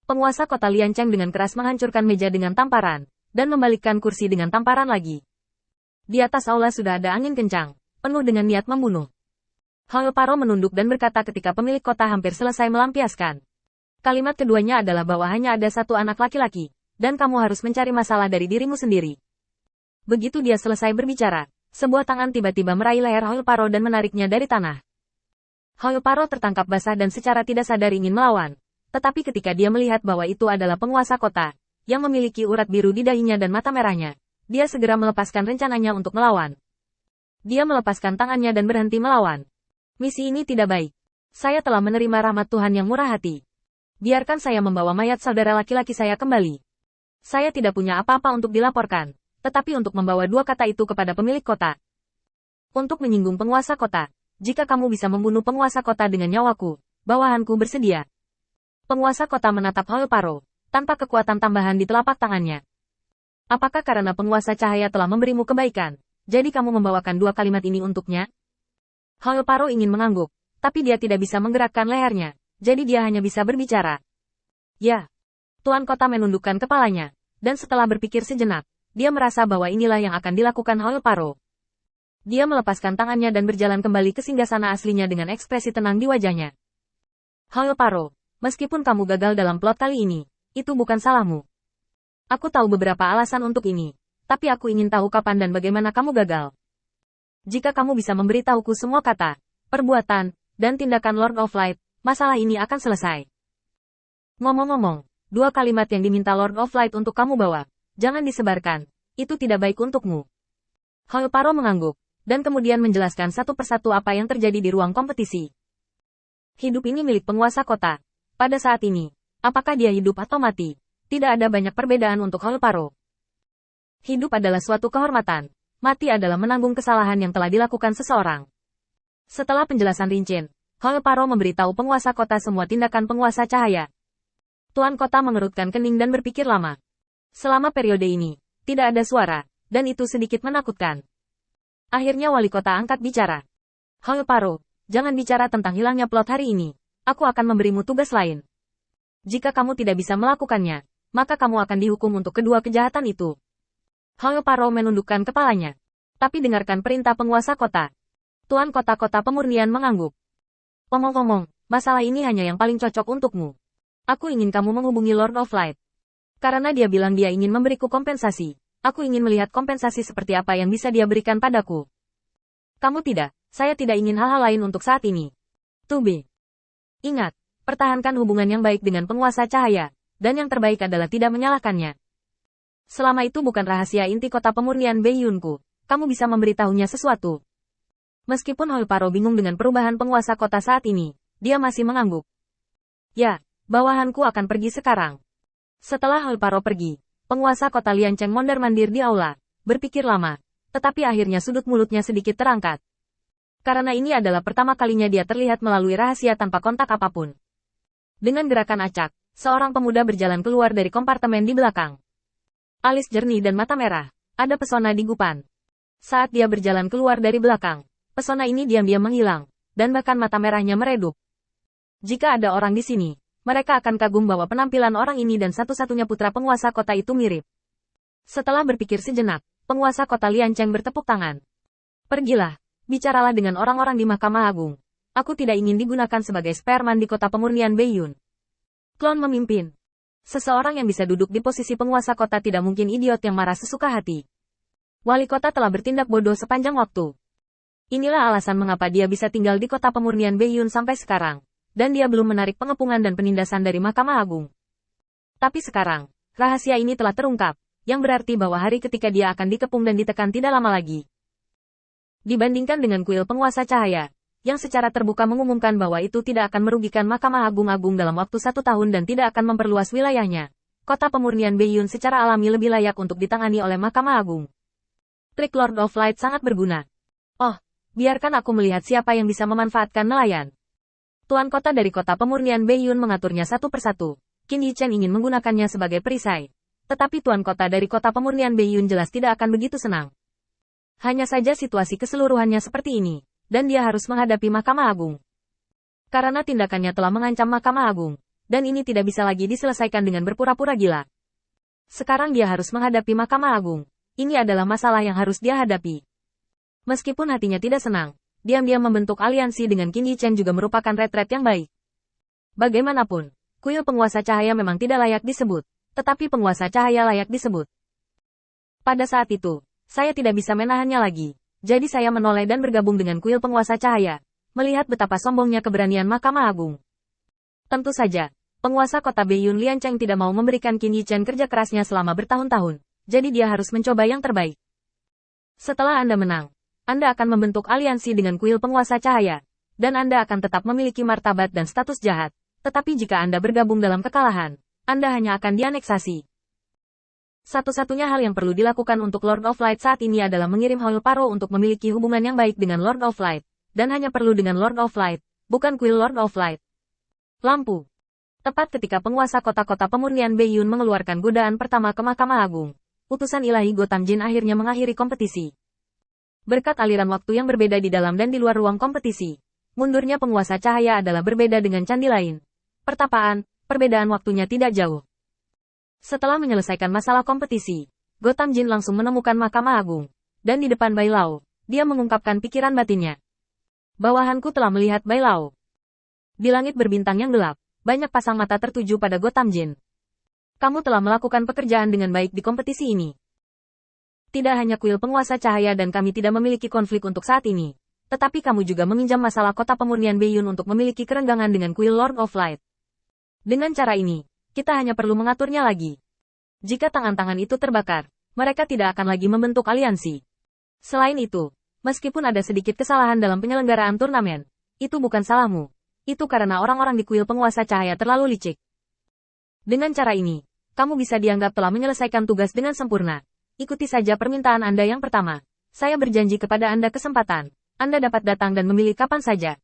Penguasa kota Liancheng dengan keras menghancurkan meja dengan tamparan, dan membalikkan kursi dengan tamparan lagi. Di atas aula sudah ada angin kencang, penuh dengan niat membunuh. Hao Paro menunduk dan berkata ketika pemilik kota hampir selesai melampiaskan. Kalimat keduanya adalah bahwa hanya ada satu anak laki-laki, dan kamu harus mencari masalah dari dirimu sendiri. Begitu dia selesai berbicara, sebuah tangan tiba-tiba meraih leher Hao Paro dan menariknya dari tanah. Hao Paro tertangkap basah dan secara tidak sadar ingin melawan. Tetapi ketika dia melihat bahwa itu adalah penguasa kota, yang memiliki urat biru di dahinya dan mata merahnya, dia segera melepaskan rencananya untuk melawan. Dia melepaskan tangannya dan berhenti melawan. Misi ini tidak baik. Saya telah menerima rahmat Tuhan yang murah hati. Biarkan saya membawa mayat saudara laki-laki saya kembali. Saya tidak punya apa-apa untuk dilaporkan, tetapi untuk membawa dua kata itu kepada pemilik kota. Untuk menyinggung penguasa kota, jika kamu bisa membunuh penguasa kota dengan nyawaku, bawahanku bersedia. Penguasa kota menatap Hao Paro, tanpa kekuatan tambahan di telapak tangannya. Apakah karena penguasa cahaya telah memberimu kebaikan, jadi kamu membawakan dua kalimat ini untuknya? Hao Paro ingin mengangguk, tapi dia tidak bisa menggerakkan lehernya, jadi dia hanya bisa berbicara. Ya. Tuan kota menundukkan kepalanya, dan setelah berpikir sejenak, dia merasa bahwa inilah yang akan dilakukan Hao Paro. Dia melepaskan tangannya dan berjalan kembali ke singgasana aslinya dengan ekspresi tenang di wajahnya. Hao Paro. Meskipun kamu gagal dalam plot kali ini, itu bukan salahmu. Aku tahu beberapa alasan untuk ini, tapi aku ingin tahu kapan dan bagaimana kamu gagal. Jika kamu bisa memberitahuku semua kata, perbuatan, dan tindakan Lord of Light, masalah ini akan selesai. Ngomong-ngomong, dua kalimat yang diminta Lord of Light untuk kamu bawa, jangan disebarkan, itu tidak baik untukmu. Hao Paro mengangguk, dan kemudian menjelaskan satu persatu apa yang terjadi di ruang kompetisi. Hidup ini milik penguasa kota. Pada saat ini, apakah dia hidup atau mati, tidak ada banyak perbedaan untuk Hao Paro. Hidup adalah suatu kehormatan, mati adalah menanggung kesalahan yang telah dilakukan seseorang. Setelah penjelasan rinci, Hao Paro memberitahu penguasa kota semua tindakan penguasa cahaya. Tuan kota mengerutkan kening dan berpikir lama. Selama periode ini, tidak ada suara, dan itu sedikit menakutkan. Akhirnya wali kota angkat bicara. Hao Paro, jangan bicara tentang hilangnya plot hari ini. Aku akan memberimu tugas lain. Jika kamu tidak bisa melakukannya, maka kamu akan dihukum untuk kedua kejahatan itu. Hao Paro menundukkan kepalanya. Tapi dengarkan perintah penguasa kota. Tuan kota-kota pemurnian mengangguk. Omong-omong, masalah ini hanya yang paling cocok untukmu. Aku ingin kamu menghubungi Lord of Light. Karena dia bilang dia ingin memberiku kompensasi. Aku ingin melihat kompensasi seperti apa yang bisa dia berikan padaku. Kamu tidak, saya tidak ingin hal-hal lain untuk saat ini. Tubi. Ingat, pertahankan hubungan yang baik dengan penguasa cahaya, dan yang terbaik adalah tidak menyalahkannya. Selama itu bukan rahasia inti kota pemurnian Beiyunku, kamu bisa memberitahunya sesuatu. Meskipun Hao Paro bingung dengan perubahan penguasa kota saat ini, dia masih mengangguk. Ya, bawahanku akan pergi sekarang. Setelah Hao Paro pergi, penguasa kota Liancheng mondar-mandir di aula, berpikir lama, tetapi akhirnya sudut mulutnya sedikit terangkat. Karena ini adalah pertama kalinya dia terlihat melalui rahasia tanpa kontak apapun. Dengan gerakan acak, seorang pemuda berjalan keluar dari kompartemen di belakang. Alis jernih dan mata merah, ada pesona di gupan. Saat dia berjalan keluar dari belakang, pesona ini diam-diam menghilang, dan bahkan mata merahnya meredup. Jika ada orang di sini, mereka akan kagum bahwa penampilan orang ini dan satu-satunya putra penguasa kota itu mirip. Setelah berpikir sejenak, penguasa kota Liancheng bertepuk tangan. Pergilah. Bicaralah dengan orang-orang di Mahkamah Agung. Aku tidak ingin digunakan sebagai spareman di kota pemurnian Beiyun. Klon memimpin. Seseorang yang bisa duduk di posisi penguasa kota tidak mungkin idiot yang marah sesuka hati. Wali kota telah bertindak bodoh sepanjang waktu. Inilah alasan mengapa dia bisa tinggal di kota pemurnian Beiyun sampai sekarang, dan dia belum menarik pengepungan dan penindasan dari Mahkamah Agung. Tapi sekarang, rahasia ini telah terungkap, yang berarti bahwa hari ketika dia akan dikepung dan ditekan tidak lama lagi. Dibandingkan dengan kuil penguasa cahaya, yang secara terbuka mengumumkan bahwa itu tidak akan merugikan Mahkamah Agung dalam waktu 1 tahun dan tidak akan memperluas wilayahnya, kota pemurnian Beiyun secara alami lebih layak untuk ditangani oleh Mahkamah Agung. Trik Lord of Light sangat berguna. Oh, biarkan aku melihat siapa yang bisa memanfaatkan nelayan. Tuan kota dari kota pemurnian Beiyun mengaturnya satu persatu. Qin Yichen ingin menggunakannya sebagai perisai. Tetapi tuan kota dari kota pemurnian Beiyun jelas tidak akan begitu senang. Hanya saja situasi keseluruhannya seperti ini, dan dia harus menghadapi Mahkamah Agung. Karena tindakannya telah mengancam Mahkamah Agung, dan ini tidak bisa lagi diselesaikan dengan berpura-pura gila. Sekarang dia harus menghadapi Mahkamah Agung. Ini adalah masalah yang harus dia hadapi. Meskipun hatinya tidak senang, diam-diam membentuk aliansi dengan Qin Yi Chen juga merupakan retret yang baik. Bagaimanapun, kuil penguasa cahaya memang tidak layak disebut, tetapi penguasa cahaya layak disebut. Pada saat itu, saya tidak bisa menahannya lagi. Jadi saya menoleh dan bergabung dengan kuil penguasa cahaya, melihat betapa sombongnya keberanian Mahkamah Agung. Tentu saja, penguasa kota Beiyun Lian Cheng tidak mau memberikan Qin Yi Chen kerja kerasnya selama bertahun-tahun, jadi dia harus mencoba yang terbaik. Setelah Anda menang, Anda akan membentuk aliansi dengan kuil penguasa cahaya, dan Anda akan tetap memiliki martabat dan status jahat, tetapi jika Anda bergabung dalam kekalahan, Anda hanya akan dianeksasi. Satu-satunya hal yang perlu dilakukan untuk Lord of Light saat ini adalah mengirim Howl Paro untuk memiliki hubungan yang baik dengan Lord of Light, dan hanya perlu dengan Lord of Light, bukan kuil Lord of Light. Lampu. Tepat ketika penguasa kota-kota pemurnian Beiyun mengeluarkan godaan pertama ke Mahkamah Agung, utusan ilahi Gotham Jin akhirnya mengakhiri kompetisi. Berkat aliran waktu yang berbeda di dalam dan di luar ruang kompetisi, mundurnya penguasa cahaya adalah berbeda dengan candi lain. Pertapaan, perbedaan waktunya tidak jauh. Setelah menyelesaikan masalah kompetisi, Gotham Jin langsung menemukan Mahkamah Agung, dan di depan Bai Lao, dia mengungkapkan pikiran batinnya. Bawahanku telah melihat Bai Lao. Di langit berbintang yang gelap, banyak pasang mata tertuju pada Gotham Jin. Kamu telah melakukan pekerjaan dengan baik di kompetisi ini. Tidak hanya kuil penguasa cahaya dan kami tidak memiliki konflik untuk saat ini, tetapi kamu juga meminjam masalah kota pemurnian Beiyun untuk memiliki kerenggangan dengan kuil Lord of Light. Dengan cara ini, kita hanya perlu mengaturnya lagi. Jika tangan-tangan itu terbakar, mereka tidak akan lagi membentuk aliansi. Selain itu, meskipun ada sedikit kesalahan dalam penyelenggaraan turnamen, itu bukan salahmu. Itu karena orang-orang di kuil penguasa cahaya terlalu licik. Dengan cara ini, kamu bisa dianggap telah menyelesaikan tugas dengan sempurna. Ikuti saja permintaan Anda yang pertama. Saya berjanji kepada Anda kesempatan. Anda dapat datang dan memilih kapan saja.